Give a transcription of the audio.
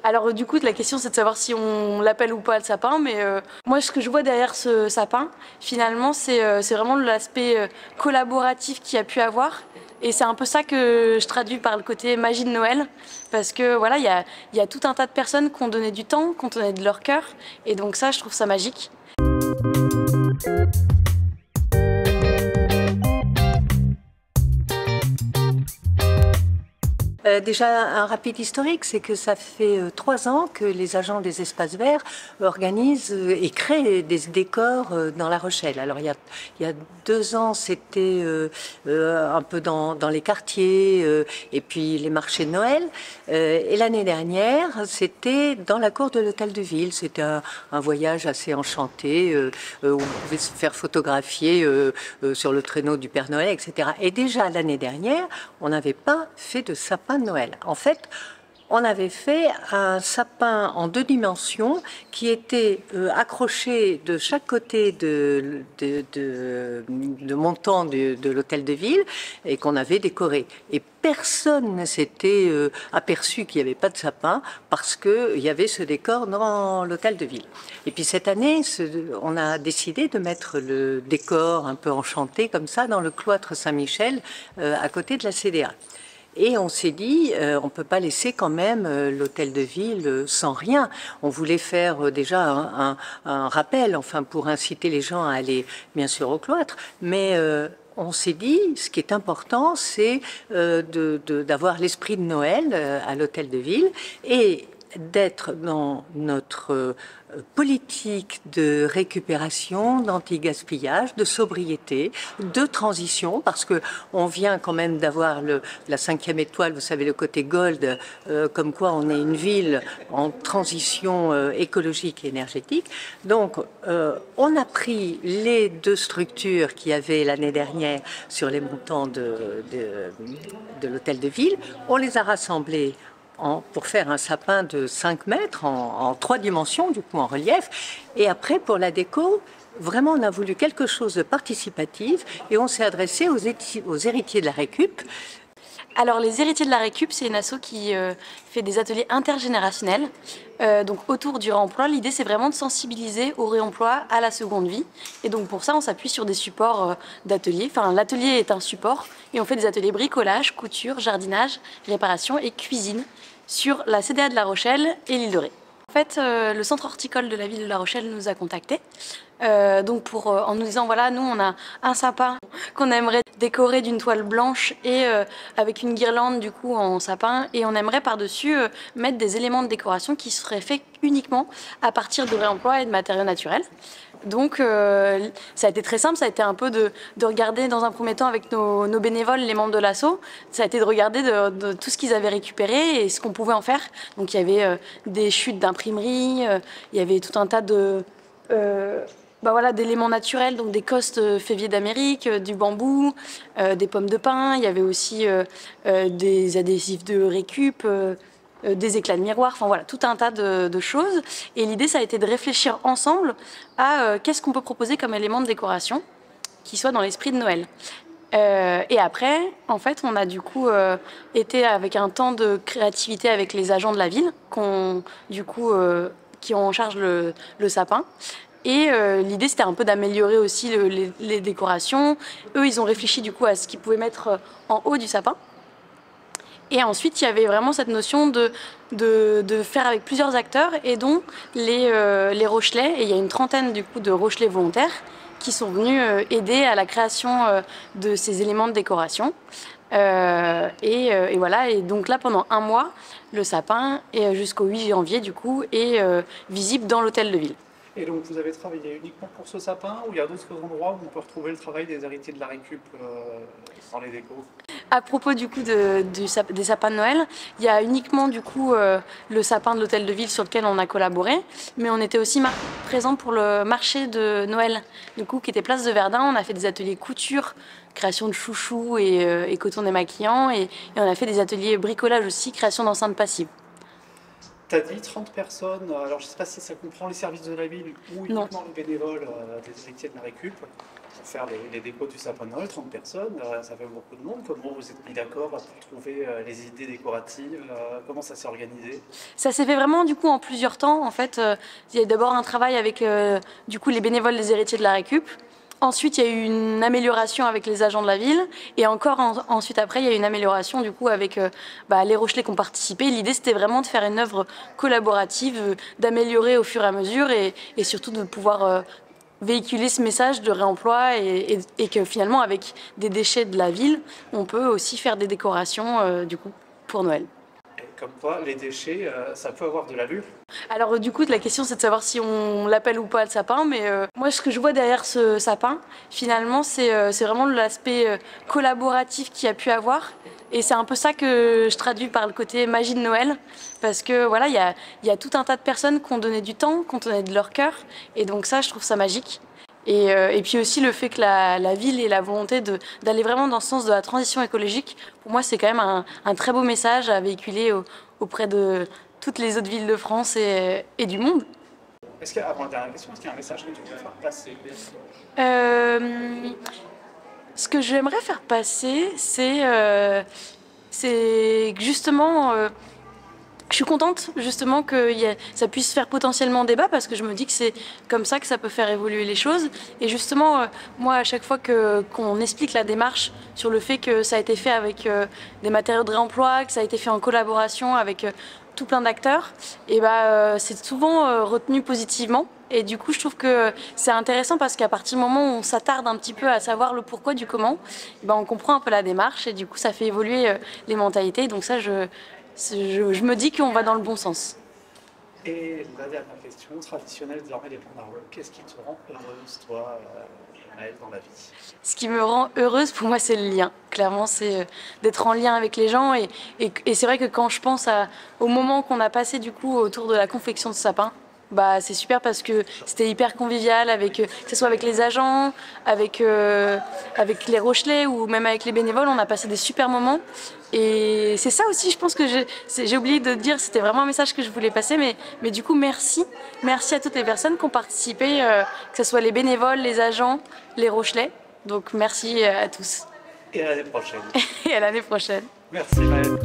Alors du coup, la question c'est de savoir si on l'appelle ou pas le sapin, mais moi ce que je vois derrière ce sapin, finalement, c'est vraiment l'aspect collaboratif qu'il y a pu avoir. Et c'est un peu ça que je traduis par le côté magie de Noël, parce que voilà, il y a tout un tas de personnes qui ont donné du temps, qui ont donné de leur cœur, et donc ça, je trouve ça magique. Déjà, un rapide historique, c'est que ça fait 3 ans que les agents des espaces verts organisent et créent des décors dans La Rochelle. Alors, il y a 2 ans, c'était un peu dans les quartiers et puis les marchés de Noël. Et l'année dernière, c'était dans la cour de l'hôtel de ville. C'était un voyage assez enchanté où on pouvait se faire photographier sur le traîneau du Père Noël, etc. Et déjà l'année dernière, on n'avait pas fait de sapin de Noël. En fait, on avait fait un sapin en 2 dimensions qui était accroché de chaque côté de montant de l'hôtel de ville et qu'on avait décoré. Et personne ne s'était aperçu qu'il n'y avait pas de sapin parce qu'il y avait ce décor dans l'hôtel de ville. Et puis cette année, on a décidé de mettre le décor un peu enchanté comme ça dans le cloître Saint-Michel à côté de la CDA. Et on s'est dit, on ne peut pas laisser quand même l'hôtel de ville sans rien. On voulait faire déjà un rappel, enfin pour inciter les gens à aller bien sûr au cloître, mais on s'est dit, ce qui est important, c'est d'avoir l'esprit de Noël à l'hôtel de ville et d'être dans notre politique de récupération, d'anti-gaspillage, de sobriété, de transition, parce que on vient quand même d'avoir la 5e étoile, vous savez, le côté gold, comme quoi on est une ville en transition écologique et énergétique. Donc, on a pris les 2 structures qu'il y avait l'année dernière sur les montants de l'hôtel de ville, on les a rassemblées pour faire un sapin de 5 mètres en 3 dimensions, du coup en relief. Et après, pour la déco, vraiment, on a voulu quelque chose de participatif et on s'est adressé aux héritiers de la Récup. Alors les héritiers de la Récup, c'est une asso qui fait des ateliers intergénérationnels, donc autour du réemploi. L'idée c'est vraiment de sensibiliser au réemploi, à la seconde vie. Et donc pour ça on s'appuie sur des supports d'ateliers. Enfin l'atelier est un support et on fait des ateliers bricolage, couture, jardinage, réparation et cuisine sur la CDA de La Rochelle et l'île de Ré. En fait, le centre horticole de la ville de La Rochelle nous a contactés en nous disant voilà, nous on a un sapin qu'on aimerait décorer d'une toile blanche et avec une guirlande du coup en sapin, et on aimerait par-dessus mettre des éléments de décoration qui seraient faits uniquement à partir de réemploi et de matériaux naturels. Donc ça a été très simple, ça a été un peu de regarder dans un premier temps avec nos bénévoles, les membres de l'asso, ça a été de regarder de tout ce qu'ils avaient récupéré et ce qu'on pouvait en faire. Donc il y avait des chutes d'imprimerie, il y avait tout un tas d'éléments naturels, donc des costes féviers d'Amérique, du bambou, des pommes de pin, il y avait aussi des adhésifs de récup, des éclats de miroir, enfin voilà, tout un tas de choses. Et l'idée, ça a été de réfléchir ensemble à qu'est-ce qu'on peut proposer comme élément de décoration qui soit dans l'esprit de Noël. Et après, en fait, on a du coup été avec un temps de créativité avec les agents de la ville, qui ont en charge le sapin. Et l'idée, c'était un peu d'améliorer aussi les décorations. Eux, ils ont réfléchi du coup à ce qu'ils pouvaient mettre en haut du sapin. Et ensuite, il y avait vraiment cette notion de faire avec plusieurs acteurs, et dont les Rochelais. Et il y a une trentaine du coup de Rochelais volontaires qui sont venus aider à la création de ces éléments de décoration. Et voilà, et donc là, pendant un mois, le sapin, jusqu'au 8 janvier, du coup, est visible dans l'hôtel de ville. Et donc vous avez travaillé uniquement pour ce sapin, ou il y a d'autres endroits où on peut retrouver le travail des héritiers de la Récup dans les décos? À propos du coup des sapins de Noël, il y a uniquement du coup le sapin de l'hôtel de ville sur lequel on a collaboré, mais on était aussi présent pour le marché de Noël, du coup qui était place de Verdun. On a fait des ateliers couture, création de chouchous et coton démaquillant, et on a fait des ateliers bricolage aussi, création d'enceintes passives. Tu as dit 30 personnes, alors je ne sais pas si ça comprend les services de la ville ou uniquement les bénévoles des héritiers de la Récup. faire les décos du sapin de Noël, 30 personnes, ça fait beaucoup de monde. Comment vous êtes mis d'accord pour trouver les idées décoratives? Comment ça s'est organisé? Ça s'est fait vraiment du coup en plusieurs temps. En fait, il y a d'abord un travail avec du coup les bénévoles des héritiers de la Récup. Ensuite, il y a eu une amélioration avec les agents de la ville. Et encore ensuite après, il y a eu une amélioration du coup avec les Rochelais qui ont participé. L'idée, c'était vraiment de faire une œuvre collaborative, d'améliorer au fur et à mesure et surtout de pouvoir véhiculer ce message de réemploi et que finalement, avec des déchets de la ville, on peut aussi faire des décorations du coup pour Noël. Et comme quoi, les déchets, ça peut avoir de l'allure. Alors du coup, la question c'est de savoir si on l'appelle ou pas le sapin, mais moi ce que je vois derrière ce sapin, finalement, c'est vraiment l'aspect collaboratif qu'il y a pu avoir. Et c'est un peu ça que je traduis par le côté magie de Noël, parce que voilà, il y a tout un tas de personnes qui ont donné du temps, qui ont donné de leur cœur, et donc ça, je trouve ça magique. Et puis aussi le fait que la ville ait la volonté d'aller vraiment dans ce sens de la transition écologique, pour moi c'est quand même un très beau message à véhiculer auprès de toutes les autres villes de France et du monde. Avant la dernière question, est-ce qu'il y a un message que tu veux faire passer? Ce que j'aimerais faire passer, c'est que justement, je suis contente justement que ça puisse faire potentiellement débat parce que je me dis que c'est comme ça que ça peut faire évoluer les choses. Et justement, moi, à chaque fois qu'on explique la démarche sur le fait que ça a été fait avec des matériaux de réemploi, que ça a été fait en collaboration avec tout plein d'acteurs, et c'est souvent retenu positivement. Et du coup, je trouve que c'est intéressant parce qu'à partir du moment où on s'attarde un petit peu à savoir le pourquoi du comment, on comprend un peu la démarche et du coup, ça fait évoluer les mentalités. Donc ça, je me dis qu'on va dans le bon sens. Et la dernière question, traditionnelle désormais des Pontarliers, qu'est-ce qui te rend heureuse, toi, Maëlle, dans la vie? Ce qui me rend heureuse, pour moi, c'est le lien. Clairement, c'est d'être en lien avec les gens. Et c'est vrai que quand je pense au moment qu'on a passé du coup autour de la confection de sapin, c'est super parce que c'était hyper convivial, que ce soit avec les agents, avec les Rochelais ou même avec les bénévoles, on a passé des super moments. Et c'est ça aussi, je pense que j'ai oublié de dire, c'était vraiment un message que je voulais passer, mais du coup, merci à toutes les personnes qui ont participé, que ce soit les bénévoles, les agents, les Rochelais. Donc merci à tous. Et à l'année prochaine. Et à l'année prochaine. Merci Maëlle.